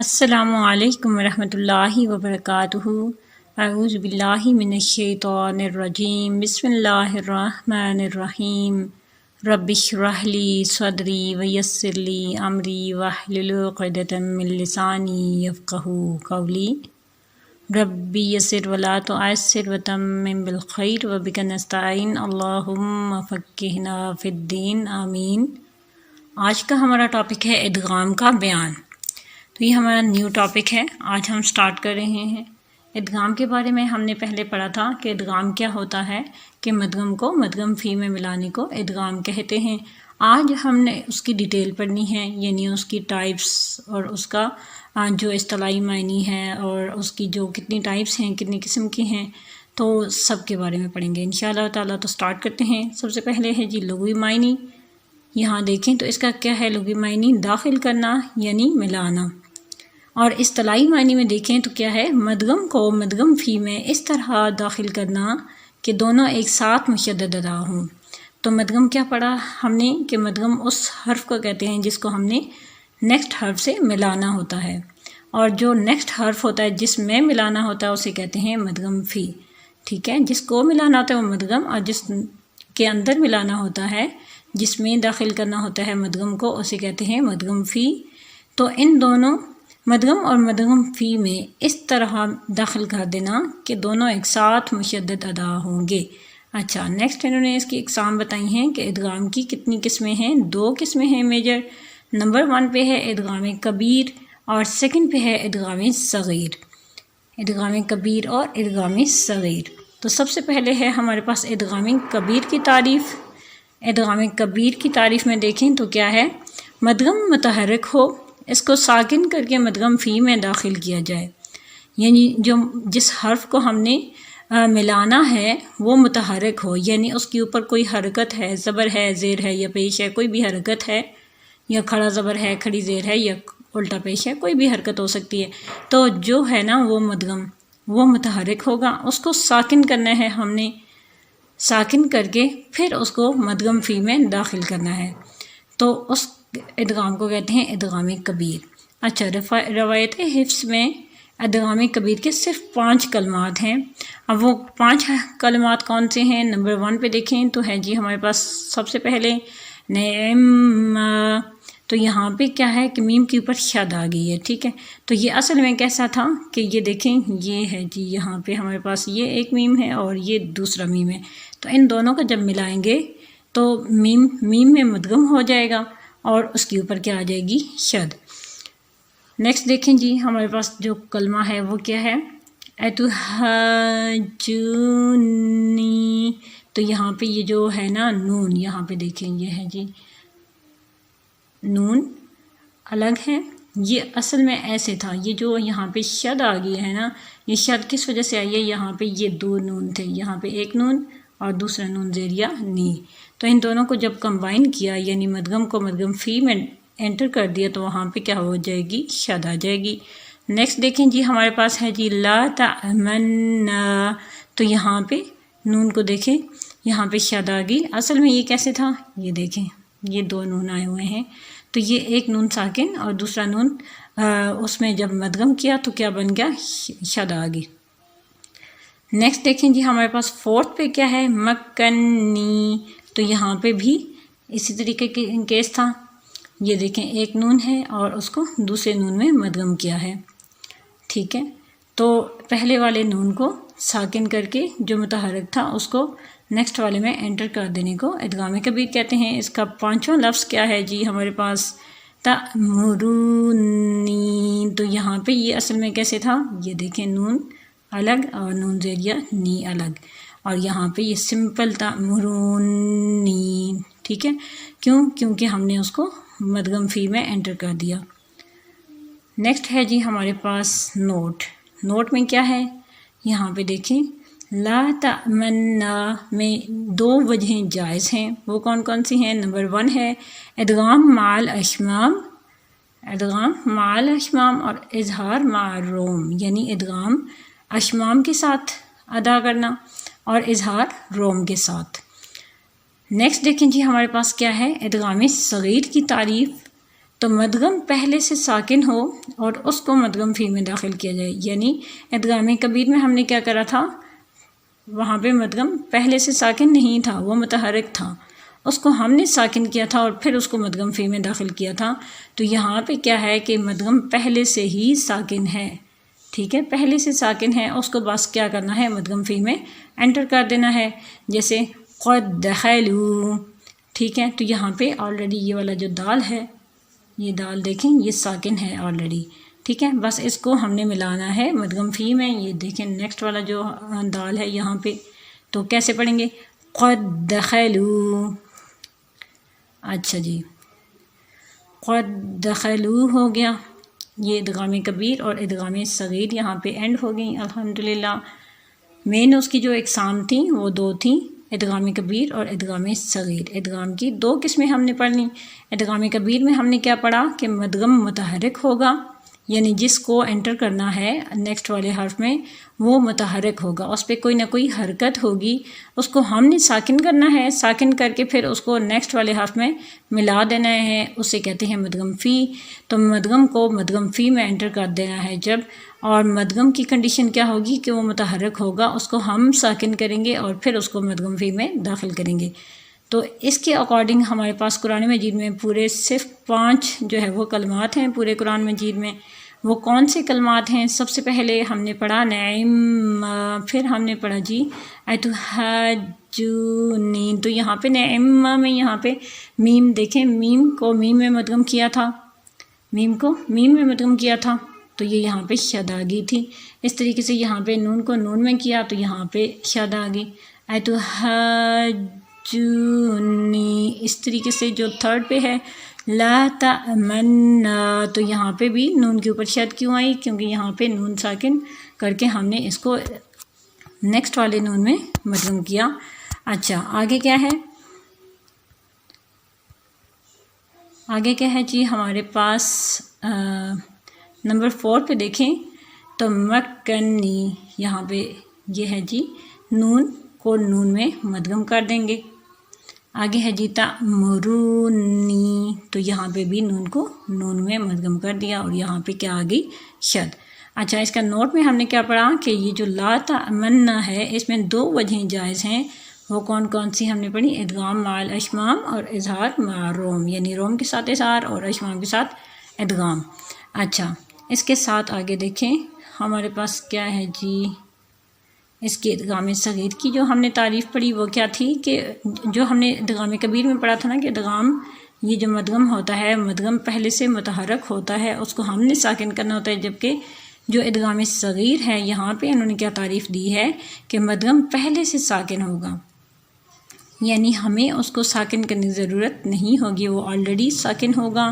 السلام علیکم ورحمۃ اللہ وبرکاتہ۔ اعوذ باللہ من الشیطان الرجیم، بسم اللہ الرحمن الرحیم۔ رب اشرح لی صدری ویسر لی امری واحلل عقدۃ من لسانی یفقہوا قولی۔ رب یسر ولا تعسر وتمم بالخیر وبک نستعین، اللہم فقہنا فی الدین، آمین۔ آج کا ہمارا ٹاپک ہے ادغام کا بیان۔ تو یہ ہمارا نیو ٹاپک ہے، آج ہم سٹارٹ کر رہے ہیں۔ ادغام کے بارے میں ہم نے پہلے پڑھا تھا کہ ادغام کیا ہوتا ہے، کہ مدغم کو مدغم فی میں ملانے کو ادغام کہتے ہیں۔ آج ہم نے اس کی ڈیٹیل پڑھنی ہے، یعنی اس کی ٹائپس اور اس کا جو اصطلاحی معنی ہے اور اس کی جو کتنی ٹائپس ہیں، کتنی قسم کی ہیں، تو سب کے بارے میں پڑھیں گے انشاءاللہ تعالیٰ۔ تو سٹارٹ کرتے ہیں۔ سب سے پہلے ہے جی لغوی معنی۔ یہاں دیکھیں تو اس کا کیا ہے لغوی معنی، داخل کرنا یعنی ملانا۔ اور اصطلاحی معنی میں دیکھیں تو کیا ہے، مدغم کو مدغم فی میں اس طرح داخل کرنا کہ دونوں ایک ساتھ مشدد ادا ہوں۔ تو مدغم کیا پڑھا ہم نے کہ مدغم اس حرف کو کہتے ہیں جس کو ہم نے نیکسٹ حرف سے ملانا ہوتا ہے، اور جو نیکسٹ حرف ہوتا ہے جس میں ملانا ہوتا ہے اسے کہتے ہیں مدغم فی، ٹھیک ہے۔ جس کو ملانا ہوتا ہے وہ مدغم، اور جس کے اندر ملانا ہوتا ہے، جس میں داخل کرنا ہوتا ہے مدغم کو، اسے کہتے ہیں مدغم فی۔ تو ان دونوں مدغم اور مدغم فی میں اس طرح داخل کر دینا کہ دونوں ایک ساتھ مشدد ادا ہوں گے۔ اچھا، نیکسٹ انہوں نے اس کی اقسام بتائی ہیں کہ ادغام کی کتنی قسمیں ہیں، 2 قسمیں ہیں میجر۔ نمبر 1 پہ ہے ادغام کبیر، اور سیکنڈ پہ ہے ادغام صغیر۔ ادغام کبیر اور ادغام صغیر۔ تو سب سے پہلے ہے ہمارے پاس ادغام کبیر کی تعریف۔ ادغام کبیر کی تعریف میں دیکھیں تو کیا ہے، مدغم متحرک ہو، اس کو ساکن کر کے مدغم فی میں داخل کیا جائے، یعنی جس حرف کو ہم نے ملانا ہے وہ متحرک ہو، یعنی اس کے اوپر کوئی حرکت ہے، زبر ہے، زیر ہے یا پیش ہے، کوئی بھی حرکت ہے، یا کھڑا زبر ہے، کھڑی زیر ہے، یا الٹا پیش ہے، کوئی بھی حرکت ہو سکتی ہے۔ تو جو ہے نا وہ مدغم، وہ متحرک ہوگا، اس کو ساکن کرنا ہے، ہم نے ساکن کر کے پھر اس کو مدغم فی میں داخل کرنا ہے، تو اس ادغام کو کہتے ہیں ادغام کبیر۔ اچھا، روایت حفظ میں ادغام کبیر کے صرف 5 کلمات ہیں۔ اب وہ 5 کلمات کون سے ہیں؟ نمبر 1 پہ دیکھیں تو ہے جی ہمارے پاس سب سے پہلے نعم۔ تو یہاں پہ کیا ہے کہ میم کے اوپر شد آ گئی ہے، ٹھیک ہے۔ تو یہ اصل میں کیسا تھا کہ یہ دیکھیں، یہ ہے جی یہاں پہ ہمارے پاس یہ ایک میم ہے اور یہ دوسرا میم ہے، تو ان دونوں کو جب ملائیں گے تو میم میں مدغم ہو جائے گا اور اس کے اوپر کیا آ جائے گی، شد۔ نیکسٹ دیکھیں جی ہمارے پاس جو کلمہ ہے وہ کیا ہے، اتحاجونی۔ تو یہاں پہ یہ جو ہے نا نون، یہاں پہ دیکھیں یہ ہے جی نون الگ ہے، یہ اصل میں ایسے تھا، یہ جو یہاں پہ شد آ گئی ہے نا، یہ شد کس وجہ سے آئی ہے، یہاں پہ یہ 2 نون تھے، یہاں پہ ایک نون اور دوسرا نون زیریا نی، تو ان دونوں کو جب کمبائن کیا یعنی مدغم کو مدغم فی میں انٹر کر دیا تو وہاں پہ کیا ہو جائے گی، شد آ جائے گی۔ نیکسٹ دیکھیں جی ہمارے پاس ہے جی لا تأمنا۔ تو یہاں پہ نون کو دیکھیں، یہاں پہ شد آ گئی، اصل میں یہ کیسے تھا، یہ دیکھیں یہ 2 نون آئے ہوئے ہیں، تو یہ ایک نون ساکن اور دوسرا نون اس میں جب مدغم کیا تو کیا بن گیا، شد آ گئی۔ نیکسٹ دیکھیں جی ہمارے پاس 4 پہ کیا ہے، مکنی۔ تو یہاں پہ بھی اسی طریقے کے کیس تھا، یہ دیکھیں ایک نون ہے اور اس کو دوسرے نون میں مدغم کیا ہے، ٹھیک ہے۔ تو پہلے والے نون کو ساکن کر کے جو متحرک تھا اس کو نیکسٹ والے میں انٹر کر دینے کو ادغام کبیر کہتے ہیں۔ اس کا 5واں لفظ کیا ہے جی ہمارے پاس، تأمرونی۔ تو یہاں پہ یہ اصل میں کیسے تھا، یہ دیکھیں نون الگ اور نون زیریا نی الگ، اور یہاں پہ یہ سمپل تأمرونی، ٹھیک ہے۔ کیونکہ ہم نے اس کو مدغم فی میں انٹر کر دیا۔ نیکسٹ ہے جی ہمارے پاس نوٹ میں کیا ہے، یہاں پہ دیکھیں لا تأمنا میں 2 وجہیں جائز ہیں، وہ کون کون سی ہیں؟ نمبر 1 ہے ادغام مع الاشمام، ادغام مع الاشمام، اور اظہار مع الروم، یعنی ادغام اشمام کے ساتھ ادا کرنا اور اظہار روم کے ساتھ۔ نیکسٹ دیکھیں جی ہمارے پاس کیا ہے ادغام صغیر کی تعریف۔ تو مدغم پہلے سے ساکن ہو اور اس کو مدغم فی میں داخل کیا جائے، یعنی ادغام کبیر میں ہم نے کیا کرا تھا، وہاں پہ مدغم پہلے سے ساکن نہیں تھا، وہ متحرک تھا، اس کو ہم نے ساکن کیا تھا اور پھر اس کو مدغم فی میں داخل کیا تھا۔ تو یہاں پہ کیا ہے کہ مدغم پہلے سے ہی ساکن ہے، ٹھیک ہے، پہلے سے ساکن ہے، اس کو بس کیا کرنا ہے، مدغم فی میں انٹر کر دینا ہے، جیسے قد دخلوا، ٹھیک ہے۔ تو یہاں پہ آلریڈی یہ والا جو دال ہے، یہ دال دیکھیں یہ ساکن ہے آلریڈی، ٹھیک ہے، بس اس کو ہم نے ملانا ہے مدغم فی میں۔ یہ دیکھیں نیکسٹ والا جو دال ہے یہاں پہ، تو کیسے پڑھیں گے، قد دخلوا، اچھا جی، قد دخلوا ہو گیا، یہ ادغام کبیر اور ادغام صغیر یہاں پہ اینڈ ہو گئی الحمدللہ۔ مین اس کی جو اقسام تھیں وہ دو تھیں، ادغام کبیر اور ادغام صغیر۔ ادغام کی دو قسمیں ہم نے پڑھ لیں۔ ادغام کبیر میں ہم نے کیا پڑھا کہ مدغم متحرک ہوگا، یعنی جس کو انٹر کرنا ہے نیکسٹ والے حرف میں وہ متحرک ہوگا، اس پہ کوئی نہ کوئی حرکت ہوگی، اس کو ہم نے ساکن کرنا ہے، ساکن کر کے پھر اس کو نیکسٹ والے حرف میں ملا دینا ہے، اسے کہتے ہیں مدغم فی۔ تو مدغم کو مدغم فی میں انٹر کر دینا ہے جب، اور مدغم کی کنڈیشن کیا ہوگی کہ وہ متحرک ہوگا، اس کو ہم ساکن کریں گے اور پھر اس کو مدغم فی میں داخل کریں گے۔ تو اس کے اکارڈنگ ہمارے پاس قرآن مجید میں پورے صرف 5 جو ہے وہ کلمات ہیں پورے قرآن مجید میں۔ وہ کون سے کلمات ہیں؟ سب سے پہلے ہم نے پڑھا نعم، پھر ہم نے پڑھا جی اتحجونی، تو یہاں پہ نعم میں یہاں پہ میم دیکھیں، میم کو میم میں مدغم کیا تھا، میم کو میم میں مدغم کیا تھا، تو یہ یہاں پہ شد آ گئی تھی۔ اس طریقے سے یہاں پہ نون کو نون میں کیا تو یہاں پہ شد آ گئی، اتحجونی۔ اس طریقے سے جو تھرڈ پہ ہے لا تأمنا، تو یہاں پہ بھی نون کے اوپر شد کیوں آئی؟ کیونکہ یہاں پہ نون ساکن کر کے ہم نے اس کو نیکسٹ والے نون میں مدغم کیا۔ اچھا آگے کیا ہے؟ آگے کیا ہے جی ہمارے پاس نمبر 4 پہ دیکھیں تو مکنی، یہاں پہ یہ ہے جی نون کو نون میں مدغم کر دیں گے۔ آگے ہے جی تأمرونی، تو یہاں پہ بھی نون کو نون میں مدغم کر دیا اور یہاں پہ کیا آ گئی؟ شد۔ اچھا اس کا نوٹ میں ہم نے کیا پڑھا کہ یہ جو لا تأمنا ہے اس میں 2 وجہیں جائز ہیں، وہ کون کون سی ہم نے پڑھی؟ ادغام مع الاشمام اور اظہار مع روم، یعنی روم کے ساتھ اظہار اور اشمام کے ساتھ ادغام۔ اچھا اس کے ساتھ آگے دیکھیں ہمارے پاس کیا ہے جی، اس کے ادغام صغیر کی جو ہم نے تعریف پڑھی وہ کیا تھی کہ جو ہم نے ادغام کبیر میں پڑھا تھا نا کہ ادغام یہ جو مدغم ہوتا ہے، مدغم پہلے سے متحرک ہوتا ہے، اس کو ہم نے ساکن کرنا ہوتا ہے، جبکہ جو ادغام صغیر ہے یہاں پہ انہوں نے کیا تعریف دی ہے کہ مدغم پہلے سے ساکن ہوگا، یعنی ہمیں اس کو ساکن کرنے کی ضرورت نہیں ہوگی، وہ آلریڈی ساکن ہوگا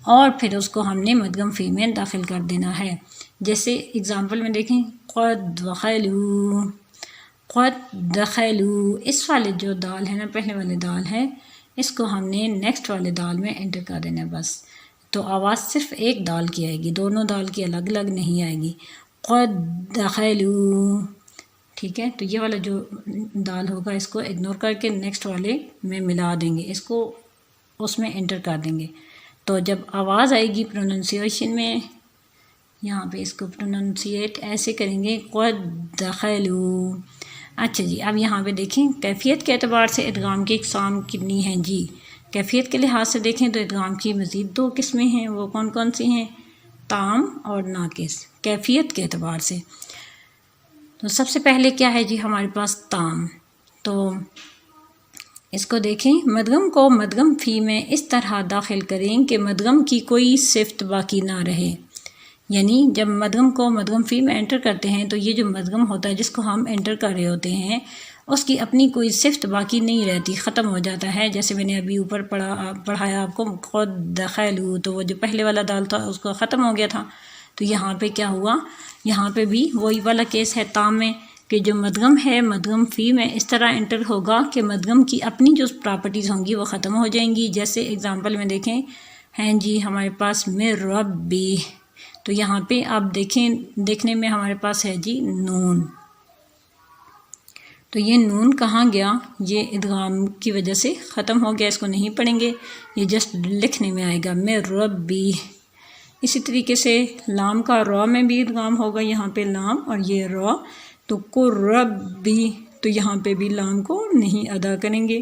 اور پھر اس کو ہم نے مدغم فی میں داخل کر دینا ہے۔ جیسے اگزامپل میں دیکھیں قد دخلوا، قد دخلوا، اس والے جو دال ہے نا، پہلے والے دال ہے، اس کو ہم نے نیکسٹ والے دال میں انٹر کر دینا ہے بس، تو آواز صرف ایک دال کی آئے گی، دونوں دال کی الگ الگ نہیں آئے گی۔ قد دخلوا، ٹھیک ہے، تو یہ والا جو دال ہوگا اس کو اگنور کر کے نیکسٹ والے میں ملا دیں گے، اس کو اس میں انٹر کر دیں گے، تو جب آواز آئے گی پروننسیشن میں، یہاں پہ اس کو پروننسیٹ ایسے کریں گے قد دخلوا۔ اچھا جی اب یہاں پہ دیکھیں کیفیت کے اعتبار سے ادغام کی اقسام کتنی ہیں جی، کیفیت کے لحاظ سے دیکھیں تو ادغام کی مزید 2 قسمیں ہیں، وہ کون کون سی ہیں؟ تام اور ناقص، کیفیت کے اعتبار سے۔ تو سب سے پہلے کیا ہے جی ہمارے پاس تام، تو اس کو دیکھیں مدغم کو مدغم فی میں اس طرح داخل کریں کہ مدغم کی کوئی صفت باقی نہ رہے، یعنی جب مدغم کو مدغم فی میں انٹر کرتے ہیں تو یہ جو مدغم ہوتا ہے جس کو ہم انٹر کر رہے ہوتے ہیں اس کی اپنی کوئی صفت باقی نہیں رہتی، ختم ہو جاتا ہے۔ جیسے میں نے ابھی اوپر پڑھایا آپ کو قد دخلوا، تو وہ جو پہلے والا دال تھا اس کو ختم ہو گیا تھا، تو یہاں پہ کیا ہوا؟ یہاں پہ بھی وہی والا کیس ہے تام میں کہ جو مدغم ہے مدغم فی میں اس طرح انٹر ہوگا کہ مدغم کی اپنی جو پراپرٹیز ہوں گی وہ ختم ہو جائیں گی۔ جیسے اگزامپل میں دیکھیں ہیں جی ہمارے پاس من ربی، تو یہاں پہ آپ دیکھیں دیکھنے میں ہمارے پاس ہے جی نون، تو یہ نون کہاں گیا؟ یہ ادغام کی وجہ سے ختم ہو گیا، اس کو نہیں پڑھیں گے، یہ جسٹ لکھنے میں آئے گا میں ربی۔ اسی طریقے سے لام کا را میں بھی ادغام ہوگا، یہاں پہ لام اور یہ را، تو کو ربی، تو یہاں پہ بھی لام کو نہیں ادا کریں گے۔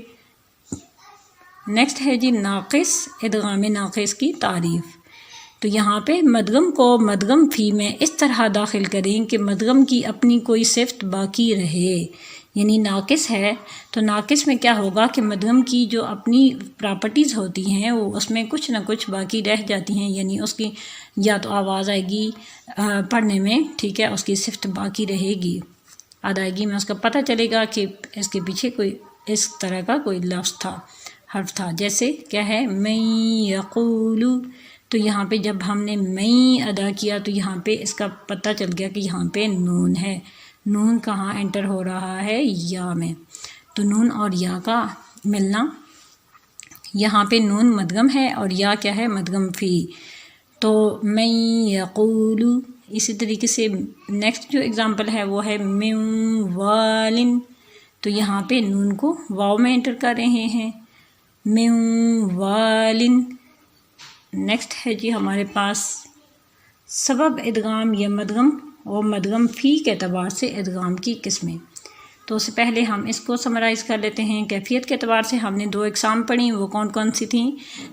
نیکسٹ ہے جی ناقص، ادغام ناقص کی تعریف۔ تو یہاں پہ مدغم کو مدغم فی میں اس طرح داخل کریں کہ مدغم کی اپنی کوئی صفت باقی رہے، یعنی ناقص ہے تو ناقص میں کیا ہوگا کہ مدغم کی جو اپنی پراپرٹیز ہوتی ہیں وہ اس میں کچھ نہ کچھ باقی رہ جاتی ہیں، یعنی اس کی یا تو آواز آئے گی پڑھنے میں، ٹھیک ہے، اس کی صفت باقی رہے گی، ادائیگی میں اس کا پتہ چلے گا کہ اس کے پیچھے کوئی اس طرح کا کوئی لفظ تھا، حرف تھا، جیسے کیا ہے میں یقولو، تو یہاں پہ جب ہم نے میں ادا کیا تو یہاں پہ اس کا پتہ چل گیا کہ یہاں پہ نون ہے، نون کہاں انٹر ہو رہا ہے؟ یا میں، تو نون اور یا کا ملنا، یہاں پہ نون مدغم ہے اور یا کیا ہے؟ مدغم فی، تو میں یقولو۔ اسی طریقے سے نیکسٹ جو اگزامپل ہے وہ ہے من والن، تو یہاں پہ نون کو واو میں انٹر کر رہے ہیں، من والن۔ نیکسٹ ہے جی ہمارے پاس سبب ادغام یا مدغم اور مدغم فی کے اعتبار سے ادغام کی قسمیں۔ تو اس سے پہلے ہم اس کو سمرائز کر لیتے ہیں۔ کیفیت کے اعتبار سے ہم نے 2 اقسام پڑھی، وہ کون کون سی تھیں؟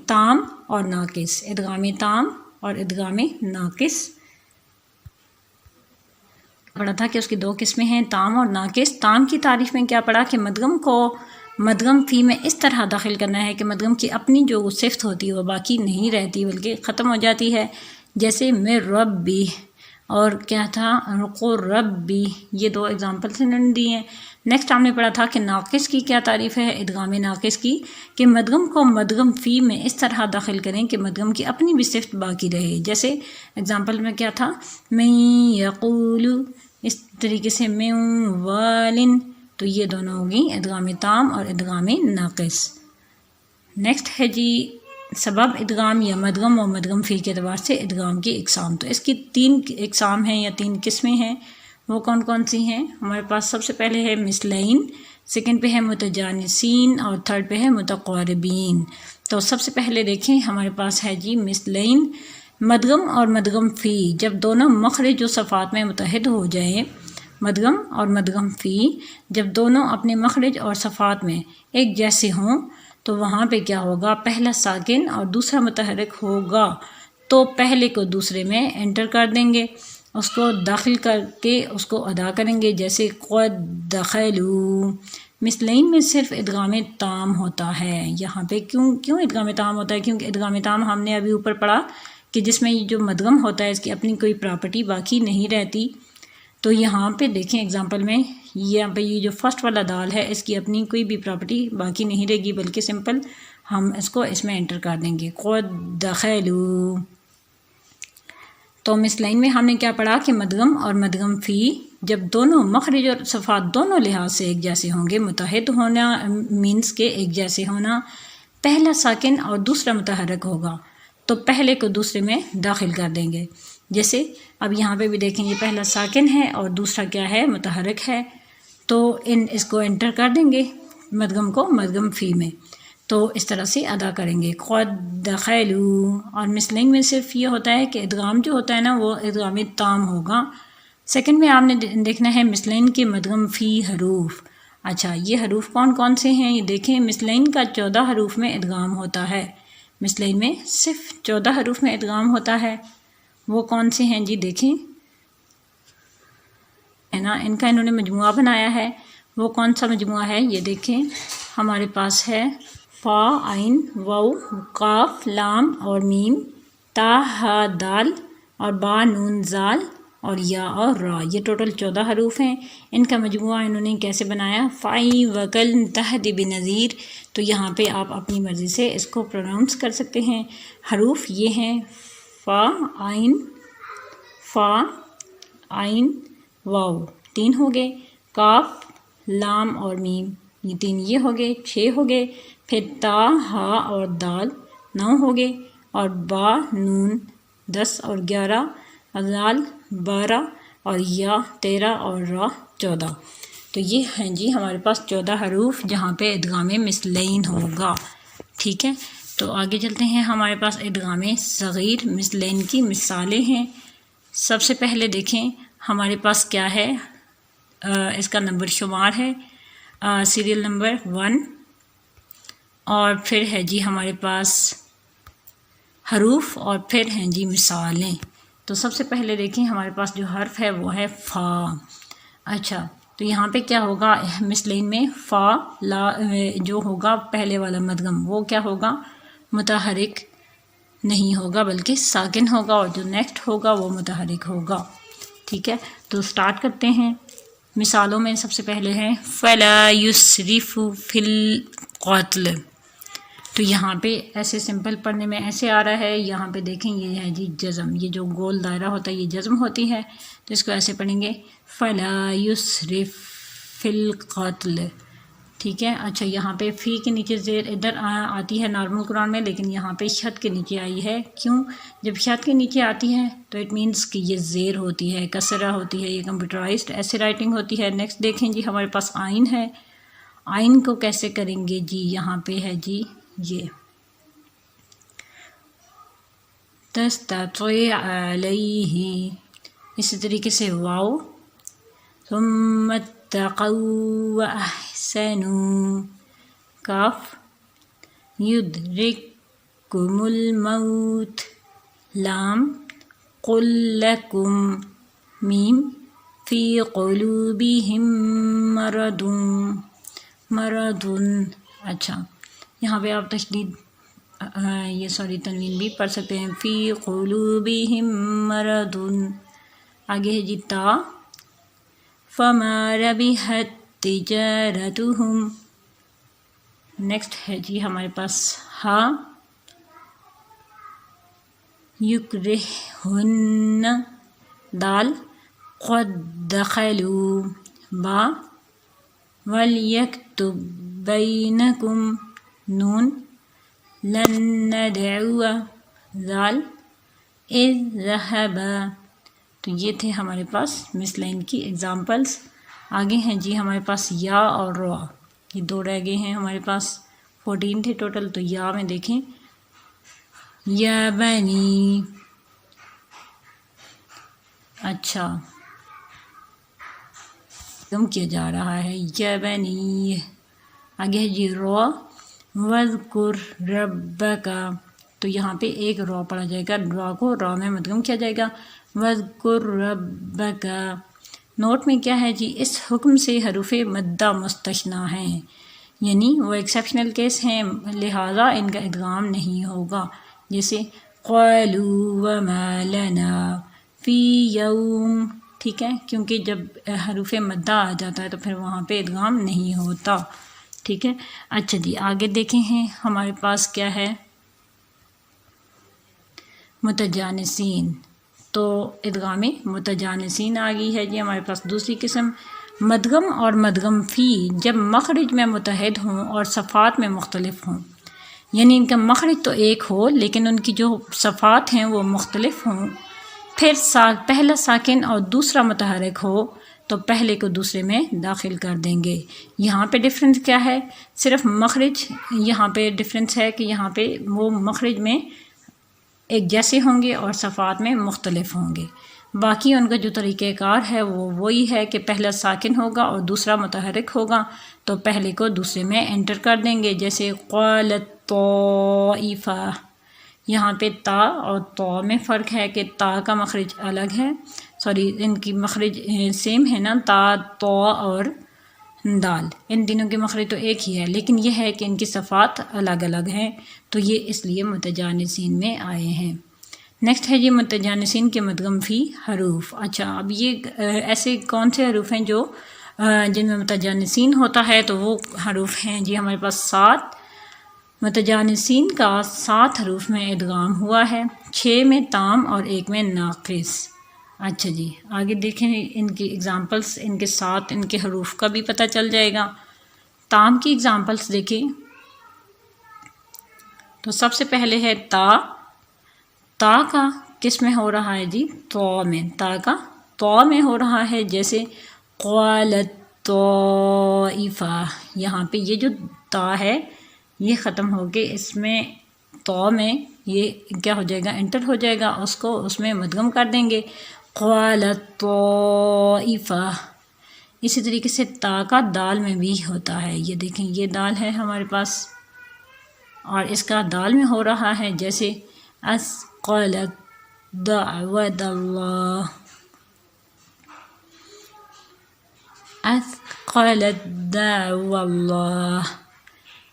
تام اور ناقص، ادغام تام اور ادغام ناقص پڑھا تھا کہ اس کی 2 قسمیں ہیں، تام اور ناقص۔ تام کی تعریف میں کیا پڑھا کہ مدغم کو مدغم فی میں اس طرح داخل کرنا ہے کہ مدغم کی اپنی جو صفت ہوتی ہے وہ باقی نہیں رہتی بلکہ ختم ہو جاتی ہے، جیسے میں ربی، اور کیا تھا؟ رقو ربی، یہ 2 اگزامپلس انہوں نے دی ہیں۔ نیکسٹ ہم نے پڑھا تھا کہ ناقص کی کیا تعریف ہے، ادغام ناقص کی، کہ مدغم کو مدغم فی میں اس طرح داخل کریں کہ مدغم کی اپنی بھی صفت باقی رہے، جیسے اگزامپل میں کیا تھا؟ میں یقولو، اس طریقے سے میں والن، تو یہ دونوں ہوگی ادغام تام اور ادغام ناقص۔ نیکسٹ ہے جی سبب ادغام یا مدغم و مدغم فی کے اعتبار سے ادغام کی اقسام۔ تو اس کی 3 اقسام ہیں یا 3 قسمیں ہیں، وہ کون کون سی ہیں؟ ہمارے پاس سب سے پہلے ہے مثلین، سیکنڈ پہ ہے متجانسین، اور تھرڈ پہ ہے متقاربین۔ تو سب سے پہلے دیکھیں ہمارے پاس ہے جی مثلین، مدغم اور مدغم فی جب دونوں مخرج و صفات میں متحد ہو جائیں، مدغم اور مدغم فی جب دونوں اپنے مخرج اور صفات میں ایک جیسے ہوں تو وہاں پہ کیا ہوگا؟ پہلا ساکن اور دوسرا متحرک ہوگا، تو پہلے کو دوسرے میں انٹر کر دیں گے، اس کو داخل کر کے اس کو ادا کریں گے، جیسے قد دخلوا۔ مثلین میں صرف ادغام تام ہوتا ہے، یہاں پہ کیوں ادغام تام ہوتا ہے؟ کیونکہ ادغام تام ہم نے ابھی اوپر پڑھا کہ جس میں جو مدغم ہوتا ہے اس کی اپنی کوئی پراپرٹی باقی نہیں رہتی، تو یہاں پہ دیکھیں اگزامپل میں یہاں پہ یہ جو فرسٹ والا دال ہے اس کی اپنی کوئی بھی پراپرٹی باقی نہیں رہے گی، بلکہ سمپل ہم اس کو اس میں انٹر کر دیں گے، قد دخلوا۔ تو مثلین میں ہم نے کیا پڑھا کہ مدغم اور مدغم فی جب دونوں مخرج اور صفات دونوں لحاظ سے ایک جیسے ہوں گے، متحد ہونا مینس کے ایک جیسے ہونا، پہلا ساکن اور دوسرا متحرک ہوگا تو پہلے کو دوسرے میں داخل کر دیں گے، جیسے اب یہاں پہ بھی دیکھیں یہ پہلا ساکن ہے اور دوسرا کیا ہے؟ متحرک ہے، تو اس کو انٹر کر دیں گے مدغم کو مدغم فی میں، تو اس طرح سے ادا کریں گے قد دخلوا۔ اور مثلین میں صرف یہ ہوتا ہے کہ ادغام جو ہوتا ہے نا وہ ادغام تام ہوگا۔ سیکنڈ میں آپ نے دیکھنا ہے مثلین کے مدغم فی حروف۔ اچھا یہ حروف کون کون سے ہیں یہ دیکھیں، مثلین کا 14 حروف میں ادغام ہوتا ہے، مثلین میں صرف 14 حروف میں ادغام ہوتا ہے، وہ کون سے ہیں جی دیکھیں ہے نا، ان کا انہوں نے مجموعہ بنایا ہے، وہ کون سا مجموعہ ہے یہ دیکھیں، ہمارے پاس ہے فا عین واو قاف لام اور میم، تا ہا دال اور با نون زال اور یا اور را، یہ ٹوٹل 14 حروف ہیں، ان کا مجموعہ انہوں نے کیسے بنایا؟ فائی وکل تحد بنظیر، تو یہاں پہ آپ اپنی مرضی سے اس کو پروناؤنس کر سکتے ہیں۔ حروف یہ ہیں فا عین واو 3 ہو گئے، کاف لام اور میم یہ 3 یہ ہو گئے 6 ہو گئے، پھر تا ہا اور دال 9 ہو گئے، اور با نون 10 اور 11، زال 12 اور یا 13 اور را 14۔ تو یہ ہیں جی ہمارے پاس 14 حروف جہاں پہ ادغام مثلین ہوگا، ٹھیک ہے۔ تو آگے چلتے ہیں، ہمارے پاس ادغام صغیر مثلین کی مثالیں ہیں۔ سب سے پہلے دیکھیں ہمارے پاس کیا ہے، اس کا نمبر شمار ہے سیریل نمبر 1، اور پھر ہے جی ہمارے پاس حروف، اور پھر ہیں جی مثالیں۔ تو سب سے پہلے دیکھیں ہمارے پاس جو حرف ہے وہ ہے فا۔ اچھا، تو یہاں پہ کیا ہوگا مثلین میں، فا لا جو ہوگا پہلے والا مدغم وہ کیا ہوگا، متحرک نہیں ہوگا بلکہ ساکن ہوگا، اور جو نیکسٹ ہوگا وہ متحرک ہوگا، ٹھیک ہے۔ تو سٹارٹ کرتے ہیں مثالوں میں۔ سب سے پہلے ہے فَلَا يُسْرِفُ فِي الْقَتْلِ، تو یہاں پہ ایسے سمپل پڑھنے میں ایسے آ رہا ہے، یہاں پہ دیکھیں یہ ہے جی جزم، یہ جو گول دائرہ ہوتا ہے یہ جزم ہوتی ہے، تو اس کو ایسے پڑھیں گے فَلَا يُسْرِفُ فِي الْقَتْلِ، ٹھیک ہے۔ اچھا، یہاں پہ فی کے نیچے زیر ادھر آتی ہے نارمل قرآن میں، لیکن یہاں پہ شد کے نیچے آئی ہے، کیوں؟ جب شد کے نیچے آتی ہے تو اٹ مینس کہ یہ زیر ہوتی ہے، کسرہ ہوتی ہے، یہ کمپیوٹرائزڈ ایسے رائٹنگ ہوتی ہے۔ نیکسٹ دیکھیں جی ہمارے پاس آئین ہے، آئین کو کیسے کریں گے جی، یہاں پہ ہے جی یہ تستطيع علیہ، اسی طریقے سے واو ثم اتقوا واحسنوا، کاف یدرککم الموت، لام قل لکم، میم فی قلوبہم مرض۔ اچھا، یہاں پہ آپ تشدید تنوین بھی پڑھ سکتے ہیں، فی قلوبہم مرض۔ آگے ہے جی تا فما ربحت تجارتہم، نیکسٹ ہے جی ہمارے پاس ہا یکرہن، دال قد دخلوا، با ولیکتب بینکم، نون لن ندعو، ذال اذ ذهبا۔ تو یہ تھے ہمارے پاس مثلین کی ایگزامپلس۔ آگے ہیں جی ہمارے پاس یا اور را، یہ دو رہ گئے ہیں ہمارے پاس، 14 تھے ٹوٹل۔ تو یا میں دیکھیں یا بنی، اچھا کم کیا جا رہا ہے یا بنی۔ آگے ہے جی را وَاذْكُرْ رَبَّكَ، تو یہاں پہ ایک را پڑھا جائے گا، را کو را میں مدغم کیا جائے گا، وَاذْكُرْ رَبَّكَ۔ نوٹ میں کیا ہے جی، اس حکم سے حروف مدہ مستثنیٰ ہیں، یعنی وہ ایکسیپشنل کیس ہیں، لہٰذا ان کا ادغام نہیں ہوگا، جیسے قَالُوا وَمَا لَنَا فِي يَوْمٍ، ٹھیک ہے، کیونکہ جب حروف مدہ آ جاتا ہے تو پھر وہاں پہ ادغام نہیں ہوتا، ٹھیک ہے۔ اچھا جی آگے دیکھیں ہیں ہمارے پاس کیا ہے، متجانسین، تو ادغام متجانسین آ گئی ہے جی ہمارے پاس دوسری قسم۔ مدغم اور مدغم فی جب مخرج میں متحد ہوں اور صفات میں مختلف ہوں، یعنی ان کا مخرج تو ایک ہو لیکن ان کی جو صفات ہیں وہ مختلف ہوں، پھر پہلا ساکن اور دوسرا متحرک ہو تو پہلے کو دوسرے میں داخل کر دیں گے۔ یہاں پہ ڈفرینس کیا ہے، صرف مخرج، یہاں پہ ڈفرینس ہے کہ یہاں پہ وہ مخرج میں ایک جیسے ہوں گے اور صفات میں مختلف ہوں گے، باقی ان کا جو طریقہ کار ہے وہ وہی ہے کہ پہلا ساکن ہوگا اور دوسرا متحرک ہوگا تو پہلے کو دوسرے میں انٹر کر دیں گے، جیسے قالت طائفہ، یہاں پہ تا اور تو میں فرق ہے کہ تا کا مخرج الگ ہے، ان کی مخرج سیم ہے نا، تا تو اور دال، ان تینوں کے مخرج تو ایک ہی ہے، لیکن یہ ہے کہ ان کی صفات الگ الگ ہیں، تو یہ اس لیے متجانسین میں آئے ہیں۔ نیکسٹ ہے جی متجانسین کے مدغم فی حروف۔ اچھا، اب یہ ایسے کون سے حروف ہیں جو جن میں متجانسین ہوتا ہے، تو وہ حروف ہیں جی ہمارے پاس 7 متجانسین کا 7 حروف میں ادغام ہوا ہے، 6 میں تام اور 1 میں ناقص۔ اچھا جی آگے دیکھیں ان کی ایگزامپلس، ان کے ساتھ ان کے حروف کا بھی پتہ چل جائے گا۔ تام کی ایگزامپلس دیکھیں تو سب سے پہلے ہے تا، تا کا کس میں ہو رہا ہے جی، تو میں، تا کا تو میں ہو رہا ہے، جیسے قالت طائفہ، یہاں پہ یہ جو تا ہے یہ ختم ہو کے اس میں تو میں یہ کیا ہو جائے گا، انٹر ہو جائے گا، اس کو اس میں مدغم کر دیں گے، قالت طائفہ۔ اسی طریقے سے تا کا دال میں بھی ہوتا ہے، یہ دیکھیں یہ دال ہے ہمارے پاس اور اس کا دال میں ہو رہا ہے جیسے اثقلت دعوت اللہ، اثقلت دعوت اللہ۔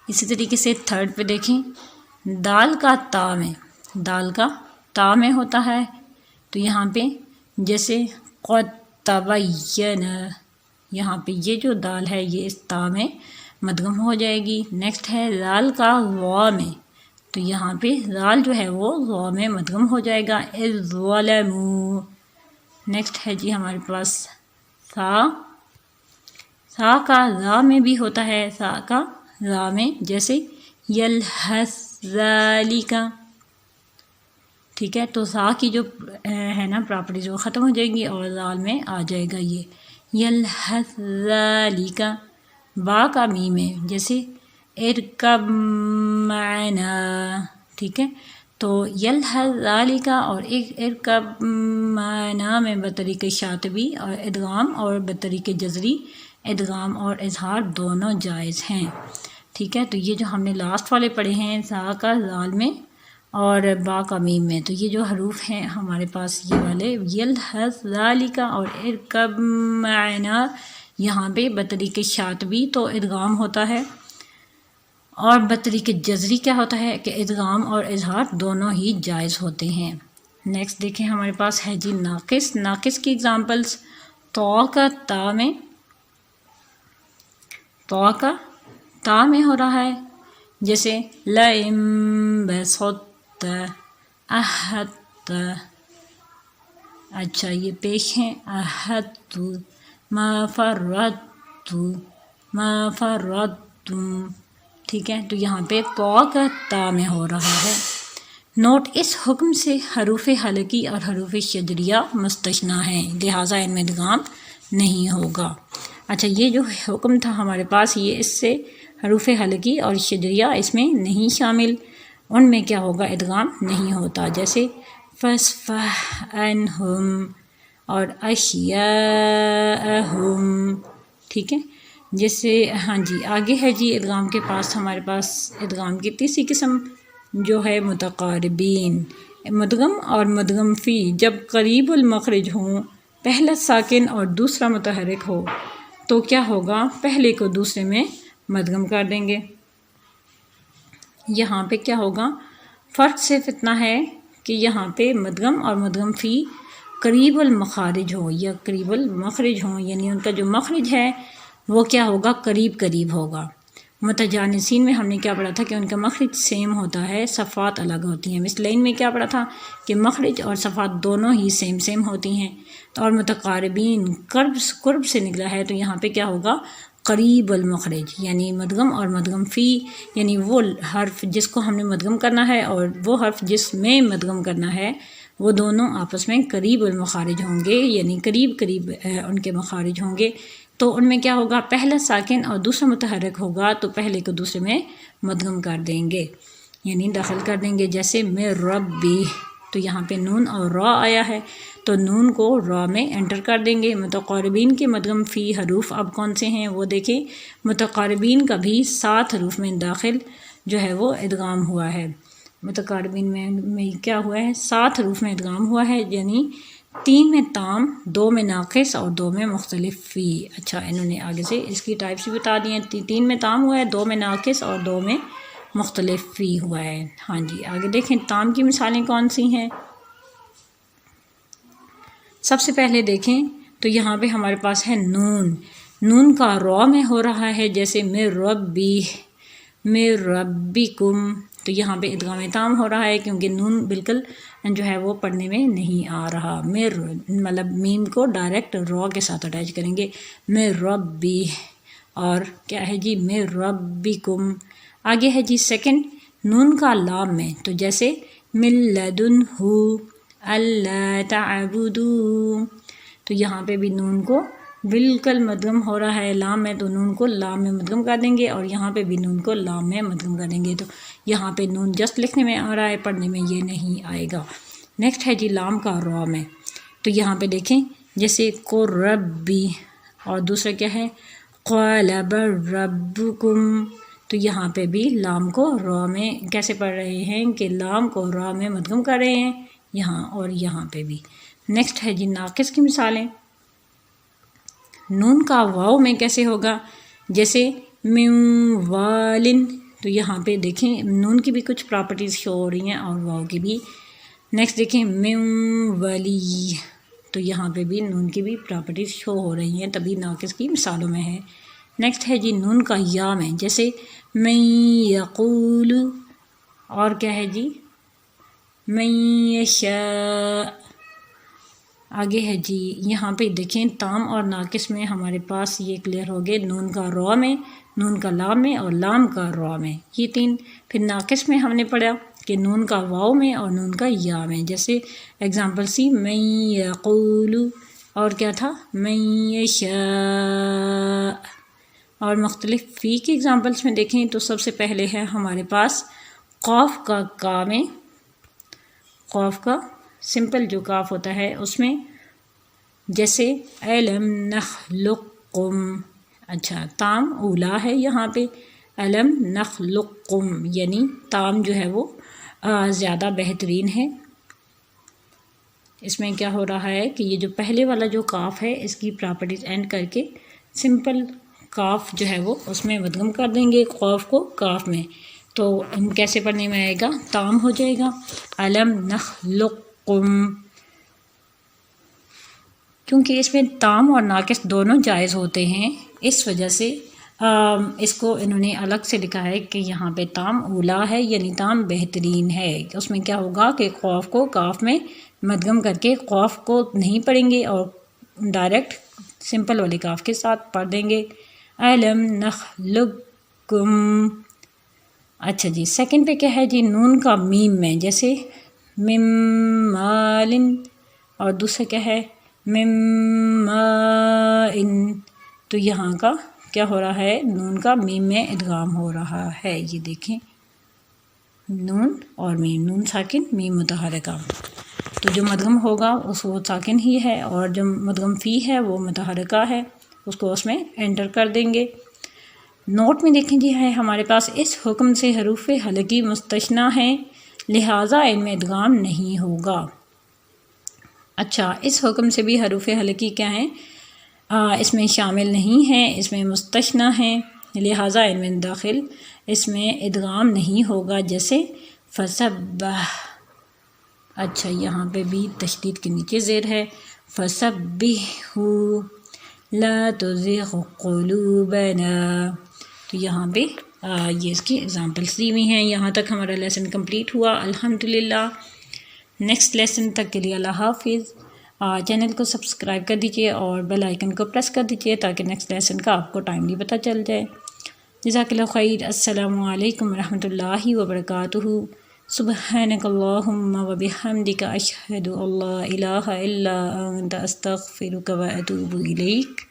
اسی طریقے سے تھرڈ پہ دیکھیں، دال کا تا میں، دال کا تا میں ہوتا ہے تو یہاں پہ جیسے قد تبین، یہاں پہ یہ جو دال ہے یہ اس تا میں مدغم ہو جائے گی۔ نیکسٹ ہے لال کا وا میں، تو یہاں پہ لال جو ہے وہ وا میں مدغم ہو جائے گا، اذ ظلموا۔ نیکسٹ ہے جی ہمارے پاس سا، سا کا را میں بھی ہوتا ہے، سا کا را میں جیسے یلحس ذالک، ٹھیک ہے، تو سا کی جو ہے نا پراپرٹیز وہ ختم ہو جائے گی اور لال میں آ جائے گا یہ یلحس ذالک۔ با کا می میں جیسے ارکب معنا، ٹھیک ہے، تو یلحس ذالک اور ارکب معنا میں بطریق شاطبی اور ادغام اور بطریق جزری ادغام اور اظہار دونوں جائز ہیں، ٹھیک ہے۔ تو یہ جو ہم نے لاسٹ والے پڑھے ہیں سا کا ذال میں اور با کا میم میں، تو یہ جو حروف ہیں ہمارے پاس یہ والے یلحس ذالک اور ارکب معنا، یہاں پہ بطریق شاطبی تو ادغام ہوتا ہے اور بطریق جزری کیا ہوتا ہے کہ ادغام اور اظہار دونوں ہی جائز ہوتے ہیں۔ نیکسٹ دیکھیں ہمارے پاس ہے جی ناقص، ناقص کی اگزامپلس، تو کا تا میں، تو کا تا میں ہو رہا ہے جیسے لئن بسطت احدت، اچھا یہ پیش ہیں احدت، ما فرطت ما فرطتم، ٹھیک ہے، تو یہاں پہ تو کا تا میں ہو رہا ہے۔ نوٹ، اس حکم سے حروف حلقی اور حروف شجریہ مستثنیٰ ہیں، لہٰذا ان میں ادغام نہیں ہوگا۔ اچھا یہ جو حکم تھا ہمارے پاس یہ اس سے حروف حلقی اور شجریہ اس میں نہیں شامل، ان میں کیا ہوگا ادغام نہیں ہوتا، جیسے فاصفح عنہم اور اشیاءہم، ٹھیک ہے، جیسے ہاں جی آگے ہے جی ادغام کے پاس ہمارے پاس ادغام کی تیسری قسم جو ہے متقاربین، مدغم اور مدغم فی جب قریب المخرج ہوں، پہلا ساکن اور دوسرا متحرک ہو تو کیا ہوگا، پہلے کو دوسرے میں مدغم کر دیں گے۔ یہاں پہ کیا ہوگا، فرق صرف اتنا ہے کہ یہاں پہ مدغم اور مدغم فی قریب المخارج ہوں یا قریب المخرج ہوں، یعنی ان کا جو مخرج ہے وہ کیا ہوگا، قریب قریب ہوگا۔ متجانسین میں ہم نے کیا پڑھا تھا کہ ان کا مخرج سیم ہوتا ہے، صفات الگ ہوتی ہیں۔ مثلین میں کیا پڑھا تھا کہ مخرج اور صفات دونوں ہی سیم ہوتی ہیں، اور متقاربین قرب سے نکلا ہے تو یہاں پہ کیا ہوگا، قریب المخرج، یعنی مدغم اور مدغم فی، یعنی وہ حرف جس کو ہم نے مدغم کرنا ہے اور وہ حرف جس میں مدغم کرنا ہے وہ دونوں آپس میں قریب المخارج ہوں گے، یعنی قریب ان کے مخارج ہوں گے، تو ان میں کیا ہوگا، پہلا ساکن اور دوسرا متحرک ہوگا تو پہلے کو دوسرے میں مدغم کر دیں گے، یعنی داخل کر دیں گے، جیسے میں ربی، تو یہاں پہ نون اور را آیا ہے تو نون کو را میں انٹر کر دیں گے۔ متقاربین کے مدغم فی حروف اب کون سے ہیں وہ دیکھیں، متقاربین کا بھی 7 حروف میں داخل جو ہے وہ ادغام ہوا ہے، متقاربین میں کیا ہوا ہے، 7 حروف میں ادغام ہوا ہے، یعنی 3 میں تام، 2 میں ناقص اور 2 میں مختلف فی۔ اچھا انہوں نے آگے سے اس کی ٹائپس بھی بتا دی ہیں، 3 میں تام ہوا ہے، 2 میں ناقص اور 2 میں مختلف فی ہوا ہے۔ ہاں جی آگے دیکھیں تام کی مثالیں کون سی ہیں۔ سب سے پہلے دیکھیں تو یہاں پہ ہمارے پاس ہے نون، نون کا را میں ہو رہا ہے جیسے میں ربی، میں ربکم، تو یہاں پہ ادغام تام ہو رہا ہے کیونکہ نون بالکل جو ہے وہ پڑھنے میں نہیں آ رہا، میں مطلب میم کو ڈائریکٹ را کے ساتھ اٹیچ کریں گے، میں ربی، اور کیا ہے جی میں ربکم۔ آگے ہے جی سیکنڈ نون کا لام میں، تو جیسے من لدنہ اللہ تعبدوا، تو یہاں پہ بھی نون کو بالکل مدغم ہو رہا ہے لام میں تو نون کو لام میں مدغم کر دیں گے، اور یہاں پہ بھی نون کو لام میں مدغم کر دیں گے. تو یہاں پہ نون جسٹ لکھنے میں آ رہا ہے، پڑھنے میں یہ نہیں آئے گا. نیکسٹ ہے جی لام کا را میں. تو یہاں پہ دیکھیں جیسے کو ربی، اور دوسرا کیا ہے قالب ربکم. تو یہاں پہ بھی لام کو را میں کیسے پڑھ رہے ہیں کہ لام کو را میں مدغم کر رہے ہیں یہاں اور یہاں پہ بھی. نیکسٹ ہے جی ناقص کی مثالیں. نون کا واو میں کیسے ہوگا، جیسے من والن. تو یہاں پہ دیکھیں نون کی بھی کچھ پراپرٹیز شو ہو رہی ہیں اور واو کی بھی. نیکسٹ دیکھیں من ولی. تو یہاں پہ بھی نون کی بھی پراپرٹیز شو ہو رہی ہیں، تبھی ناقص کی مثالوں میں ہے. نیکسٹ ہے جی نون کا یا میں، جیسے من یقول، اور کیا ہے جی من یشاء. آگے ہے جی یہاں پہ دیکھیں تام اور ناقص میں ہمارے پاس یہ کلیئر ہو گئے، نون کا را میں، نون کا لام میں، اور لام کا را میں، یہ تین. پھر ناقص میں ہم نے پڑھا کہ نون کا واو میں اور نون کا یا میں، جیسے اگزامپل سی من یقول، اور کیا تھا من یشاء. اور مختلف فی کی اگزامپلس میں دیکھیں تو سب سے پہلے ہے ہمارے پاس قاف کا کا میں، قاف کا سمپل جو کاف ہوتا ہے اس میں، جیسے الم نخلقکم. اچھا تام اولا ہے یہاں پہ الم نخلقکم، یعنی تام جو ہے وہ زیادہ بہترین ہے. اس میں کیا ہو رہا ہے کہ یہ جو پہلے والا جو کاف ہے اس کی پراپرٹیز اینڈ کر کے سمپل کاف جو ہے وہ اس میں مدغم کر دیں گے قاف کو کاف میں. تو کیسے پڑھنے میں آئے گا، تام ہو جائے گا الم نخلقکم. کیونکہ اس میں تام اور ناقص دونوں جائز ہوتے ہیں، اس وجہ سے اس کو انہوں نے الگ سے لکھا ہے کہ یہاں پہ تام اولا ہے، یعنی تام بہترین ہے. اس میں کیا ہوگا کہ قاف کو کاف میں مدغم کر کے قاف کو نہیں پڑھیں گے اور ڈائریکٹ سمپل والے کاف کے ساتھ پڑھ دیں گے الم نخلقکم. اچھا جی سیکنڈ پہ کیا ہے جی نون کا میم میں، جیسے مم مالن، اور دوسرا کیا ہے مم مائن. تو یہاں کا کیا ہو رہا ہے، نون کا میم میں ادغام ہو رہا ہے. یہ دیکھیں نون اور میم، نون ساکن میم متحرکہ. تو جو مدغم ہوگا وہ ساکن ہی ہے، اور جو مدغم فی ہے وہ متحرکہ ہے، اس کو اس میں انٹر کر دیں گے. نوٹ میں دیکھیں جی ہے ہمارے پاس اس حکم سے حروف حلقی مستثنیٰ ہیں، لہٰذا ان میں ادغام نہیں ہوگا. اچھا اس حکم سے بھی حروف حلقی کیا ہیں، اس میں شامل نہیں ہیں، اس میں مستثنیٰ ہیں، لہٰذا ان میں داخل اس میں ادغام نہیں ہوگا، جیسے فسبح. اچھا یہاں پہ بھی تشدید کے نیچے زیر ہے فسبحوا لا تزغ قلوبنا. تو یہاں پہ یہ اس کی اگزامپلس دی ہوئی ہیں. یہاں تک ہمارا لیسن کمپلیٹ ہوا الحمدللہ. نیکسٹ لیسن تک کے لیے اللہ حافظ. چینل کو سبسکرائب کر دیجیے اور بیل آئیکن کو پریس کر دیجیے تاکہ نیکسٹ لیسن کا آپ کو ٹائملی پتہ چل جائے. جزاک اللہ خیر. السلام علیکم ورحمۃ اللہ وبرکاتہ. سبحانک اللہم وبحمدک اشہد ان لا الہ الا انت استغفرک واتوب الیک.